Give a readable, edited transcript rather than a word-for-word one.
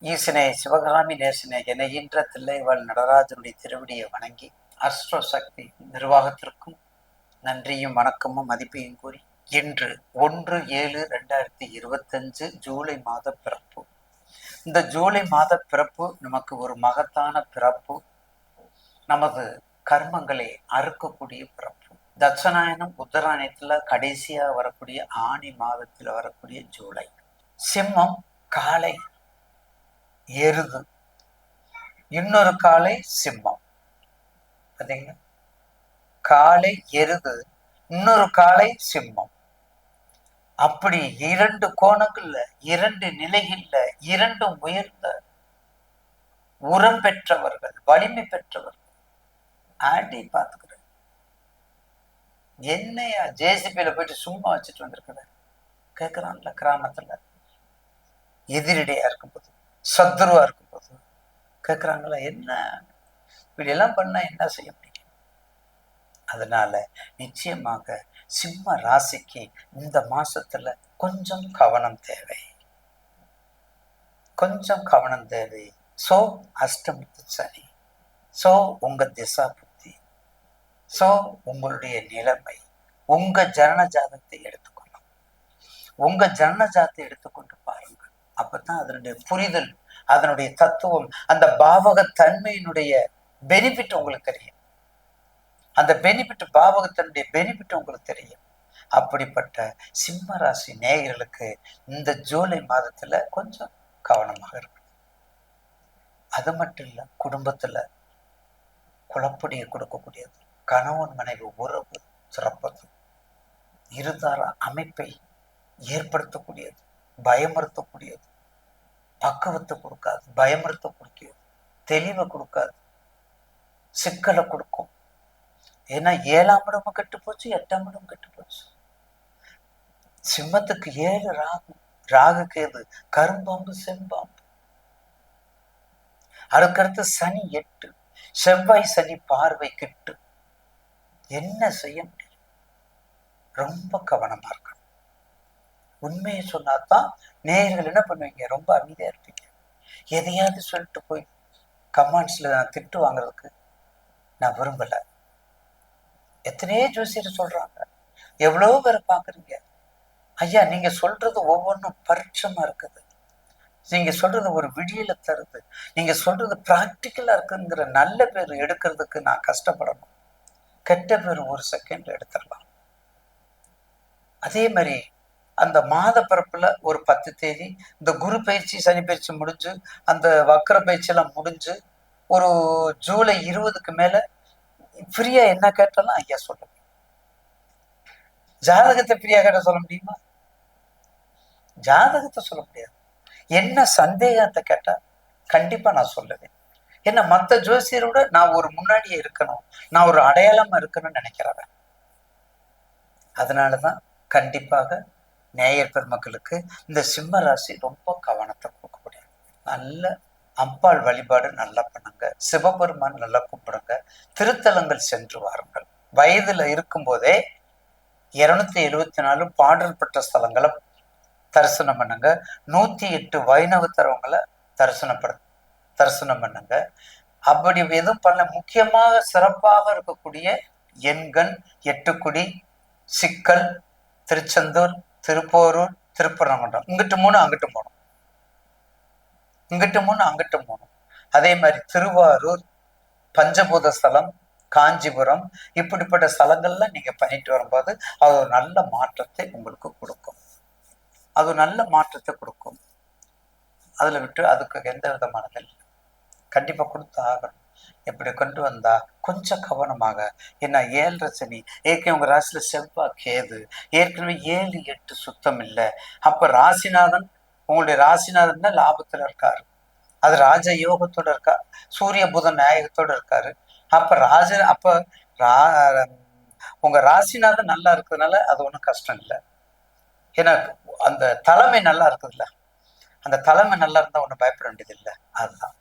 ஈசனே சிவகாமி நேசனே என ஈன்ற தில்லைவாழ் நடராஜனுடைய திருவடியை வணங்கி அஸ்ட்ரோ சக்தி நிர்வாகத்திற்கும் நன்றியும் வணக்கமும் மதிப்பையும் கூறி இன்று 1/7/2025 ஜூலை மாத பிறப்பு. இந்த ஜூலை மாத பிறப்பு நமக்கு ஒரு மகத்தான பிறப்பு. நமது கர்மங்களை அறுக்கக்கூடிய பிறப்பு. தட்சணாயனம் உத்தராயணத்துல கடைசியா வரக்கூடிய ஆணி மாதத்தில் வரக்கூடிய ஜூலை. சிம்மம் காலை எருது, இன்னொரு காலை சிம்மம். பார்த்தீங்களா? காலை எருது, இன்னொரு காலை சிம்மம். அப்படி இரண்டு கோணங்கள்ல, இரண்டு நிலைகள்ல, இரண்டும் உயர்ந்த உரம் பெற்றவர்கள், வலிமை பெற்றவர்கள். ஆண்டி பார்த்துக்கிறேன், என்னையா ஜேசிபியில போயிட்டு சும்மா வச்சுட்டு வந்திருக்கிற கேட்கிறான்ல. கிராமத்துல எதிரடையா இருக்கும்போது, சத்ருவா இருக்கும்போது கேட்குறாங்களா, என்ன இப்படி எல்லாம் பண்ணா என்ன செய்ய முடியும்? அதனால நிச்சயமாக சிம்ம ராசிக்கு இந்த மாசத்துல கொஞ்சம் கவனம் தேவை, கொஞ்சம் கவனம் தேவை. சோ அஷ்டமத்து சனி, சோ உங்க திசா புத்தி, சோ உங்களுடைய நிலைமை. உங்க ஜனன ஜாதகத்தை எடுத்துக்கணும், உங்க ஜனன ஜாதத்தை எடுத்துக்கொண்டு பாருங்கள். அப்பதான் அதனுடைய புரிதல், அதனுடைய தத்துவம், அந்த பாவக தன்மையினுடைய பெனிஃபிட் உங்களுக்கு தெரியும். அந்த பெனிஃபிட், பாவகத்தினுடைய பெனிஃபிட் உங்களுக்கு தெரியும். அப்படிப்பட்ட சிம்ம ராசி நேயர்களுக்கு இந்த ஜூலை மாதத்துல கொஞ்சம் கவனமாக இருக்கணும். அது மட்டும் இல்ல, குடும்பத்துல குழப்படியை கொடுக்கக்கூடியது, கணவன் மனைவி உறவு சிறப்பது, இருதார அமைப்பை ஏற்படுத்தக்கூடியது, பயமுறுத்தக்கூடியது, பக்குவத்தை கொடுக்காது, பயமுறுத்த கொடுக்கிறது, தெளிவை கொடுக்காது, சிக்கலை கொடுக்கும். ஏன்னா 7ஆம் இடமும் கெட்டு போச்சு, 8ஆம் இடம் கெட்டு போச்சு. சிம்மத்துக்கு 7 ராகு, ராகு கேது, கரும்பாம்பு செம்பாம்பு. அதுக்கடுத்து சனி 8, செவ்வாய் சனி பார்வை கெட்டு. என்ன செய்ய முடியும்? ரொம்ப கவனமா இருக்கணும். உண்மையை சொன்னாதான் நேயர்கள் என்ன பண்ணுவீங்க, ரொம்ப அமைதியா இருப்பீங்க. எதையாவது சொல்லிட்டு போய் கமெண்ட்ஸ்ல நான் திட்டு வாங்குறதுக்கு நான் விரும்பல. எத்தனையோ ஜோசியர் சொல்றாங்க, எவ்வளவு பேரை பாக்குறீங்க. ஐயா, நீங்க சொல்றது ஒவ்வொன்றும் பரிட்சமா இருக்குது, நீங்க சொல்றது ஒரு விடியல தருது, நீங்க சொல்றது பிராக்டிக்கலா இருக்குங்கிற நல்ல பேர் எடுக்கிறதுக்கு நான் கஷ்டப்படணும். கெட்ட பேர் ஒரு செகண்ட்ல எடுத்துடலாம். அதே மாதிரி அந்த மாத பிறப்புல ஒரு 10 தேதி இந்த குரு பயிற்சி, சனி பயிற்சி முடிஞ்சு, அந்த வக்கர பயிற்சி எல்லாம் முடிஞ்சு, ஒரு ஜூலை 20க்கு மேல ஃப்ரீயா என்ன கேட்டாலும் ஐயா சொல்லுங்க. ஜாதகத்தை ஃப்ரீயா கேட்ட சொல்ல முடியுமா? ஜாதகத்தை சொல்ல முடியாது. என்ன சந்தேகத்தை கேட்டா கண்டிப்பா நான் சொல்லுவேன். ஏன்னா மற்ற ஜோசியரோட நான் ஒரு முன்னாடியே இருக்கணும், நான் ஒரு அடையாளமா இருக்கணும்னு நினைக்கிறவன். அதனாலதான் கண்டிப்பாக நேயர் பெருமக்களுக்கு இந்த சிம்ம ராசி ரொம்ப கவனத்தை கொடுக்கக்கூடிய, நல்ல அம்பாள் வழிபாடு நல்லா பண்ணுங்க, சிவபெருமான் நல்லா கும்பிடுங்க, திருத்தலங்கள் சென்று வாருங்கள். வயதுல இருக்கும் போதே 274 பாடல் பெற்ற ஸ்தலங்களை தரிசனம் பண்ணுங்க. 108 வைணவ தரவங்களை தரிசனம் பண்ணுங்க. அப்படி எதுவும் பண்ண, முக்கியமாக சிறப்பாக இருக்கக்கூடிய எண்கண், எட்டுக்குடி, சிக்கல், திருச்செந்தூர், திருப்போரூர், திருப்பரங்குன்றம், இங்கிட்டு 3 அங்கிட்டு 3, இங்கிட்டு 3 அங்கிட்டு 3. அதே மாதிரி திருவாரூர், பஞ்சபூத ஸ்தலம், காஞ்சிபுரம், இப்படிப்பட்ட ஸ்தலங்கள்லாம் நீங்க பண்ணிட்டு வரும்போது அது ஒரு நல்ல மாற்றத்தை உங்களுக்கு கொடுக்கும். அது நல்ல மாற்றத்தை கொடுக்கும். அதுல விட்டு அதுக்கு எந்த விதமானது இல்லை, கண்டிப்பா கொடுத்து ஆகணும். எப்படி கொண்டு வந்தா கொஞ்சம் கவனமாக. ஏன்னா 7.5 சனி, ஏற்கனவே உங்க ராசியில செவ்வாய் கேது, ஏற்கனவே 7, 8 சுத்தம் இல்லை. அப்ப ராசிநாதன், உங்களுடைய ராசிநாதன் தான் லாபத்துல இருக்காரு, அது ராஜ யோகத்தோட இருக்கா, சூரிய புதன் நாயகத்தோட இருக்காரு. அப்ப உங்க ராசிநாதன் நல்லா இருக்கிறதுனால அது ஒன்றும் கஷ்டம் இல்லை. ஏன்னா அந்த தலைமை நல்லா இருக்குதுல்ல, அந்த தலைமை நல்லா இருந்தா ஒன்றும் பயப்பட வேண்டியது இல்லை. அதுதான்